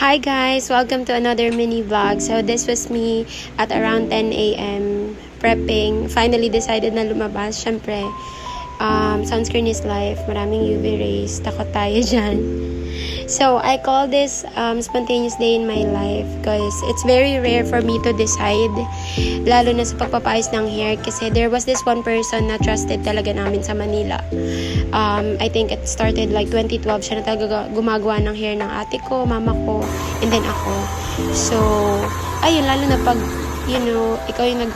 Hi guys! Welcome to another mini vlog. So this was me at around 10 a.m. prepping. Finally decided na lumabas. Syempre, sunscreen is life. Maraming UV rays. Takot tayo dyan. So I call this spontaneous day in my life because it's very rare for me to decide, lalo na sa pagpapayos ng hair, kasi there was this one person na trusted talaga namin sa Manila. I think it started like 2012. Siya na talaga gumagawa ng hair ng ate ko, mama ko, and then ako. So ayun, lalo na pag ikaw yung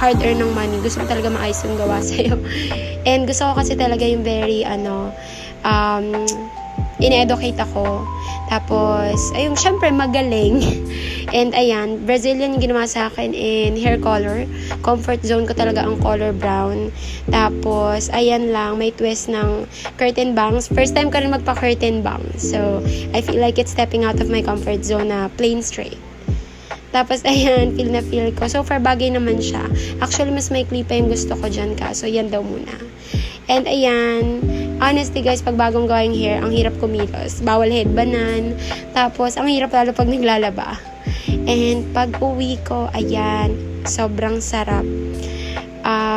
hard earn ng money, gusto mo talaga maayos yung gawa sa'yo. And gusto ko kasi talaga yung very in-educate ako. Tapos, ayun, syempre, magaling. And, ayan, Brazilian ginawa sa akin in hair color. Comfort zone ko talaga ang color brown. Tapos, ayan lang, may twist ng curtain bangs. First time ko rin magpa-curtain bangs. So, I feel like it's stepping out of my comfort zone na plain straight. Tapos, ayan, feel na feel ko. So far, bagay naman siya. Actually, mas maikli pa yung gusto ko dyan ka. So, yan daw muna. And, ayan, honestly guys, pag bagong gawa yung hair, ang hirap kumilos. Bawal headbanan. Tapos, ang hirap lalo pag naglalaba. And, pag uwi ko, ayan, sobrang sarap.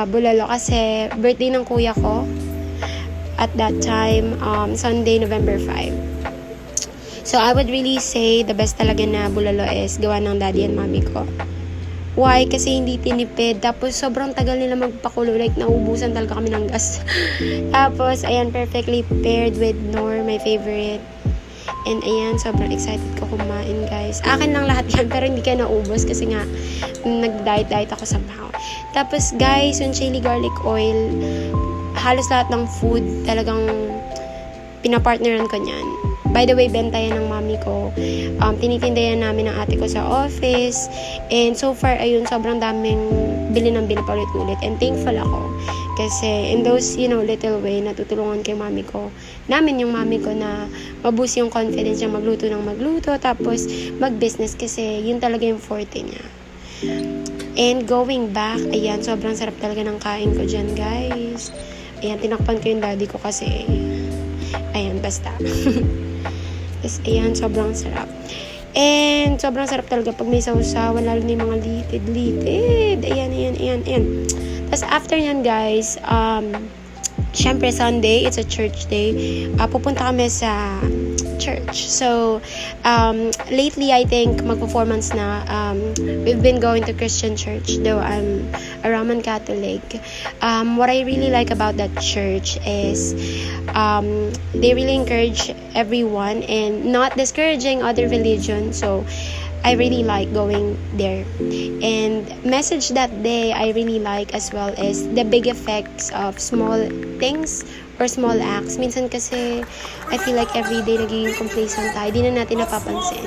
Bulalo kasi birthday ng kuya ko. At that time, Sunday, November 5. So, I would really say the best talaga na bulalo is gawa ng daddy and mommy ko. Why? Kasi hindi tinipid. Tapos, sobrang tagal nila magpakulo. Like, naubusan talaga kami ng gas. Tapos, ayan, perfectly paired with Knorr, my favorite. And, ayan, sobrang excited ko kumain, guys. Akin lang lahat yan, pero hindi ka naubos kasi nga, nag-diet ako somehow. Tapos, guys, yung chili garlic oil, halos lahat ng food, talagang pinapartneran ko niyan. By the way, benta yan ng mami ko. Tinitinda yan namin ng ate ko sa office. And so far, ayun, sobrang daming bili ng bili pa ulit-ulit. And thankful ako. Kasi in those, little way, natutulungan kay mami ko. Namin yung mami ko na maboost yung confidence niya magluto ng magluto. Tapos, mag-business kasi yun talaga yung forte niya. And going back, ayan, sobrang sarap talaga ng kain ko dyan, guys. Ayan, tinakpan ko yung daddy ko kasi, ayan, basta. Tapos, ayan, sobrang sarap. And, sobrang sarap talaga pag may sausawan, lalo na yung mga litid. Ayan. Tapos, after yan, guys, syempre, Sunday, it's a church day. Pupunta kami sa church. So, lately, I think, mag-performance na. We've been going to Christian church, though I'm a Roman Catholic. What I really like about that church is they really encourage everyone and not discouraging other religion. So, I really like going there. And message that day I really like as well is the big effects of small things or small acts. Minsan kasi I feel like everyday nagiging complacent tayo. Di na natin napapansin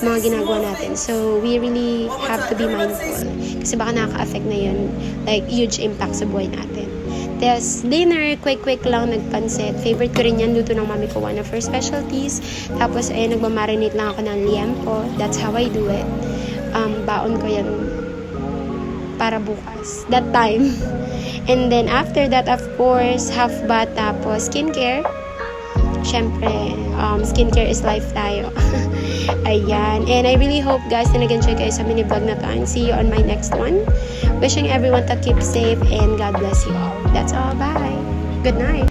yung mga ginagawa natin. So we really have to be mindful. Kasi baka nakaka-affect na yun. Like huge impact sa buhay natin. Tapos, dinner, quick lang, nagpansit. Favorite ko rin yan, luto ng mami ko, one of her specialties. Tapos, ayun, nagmamarinate lang ako ng liempo. That's how I do it. Baon ko yan para bukas. That time. And then, after that, of course, half bath, tapos skincare. Siyempre, skincare is life tayo. Ayan. And I really hope, guys, na nag-enjoy kayo sa mini vlog na to. And see you on my next one. Wishing everyone to keep safe and God bless you all. That's all. Bye. Good night.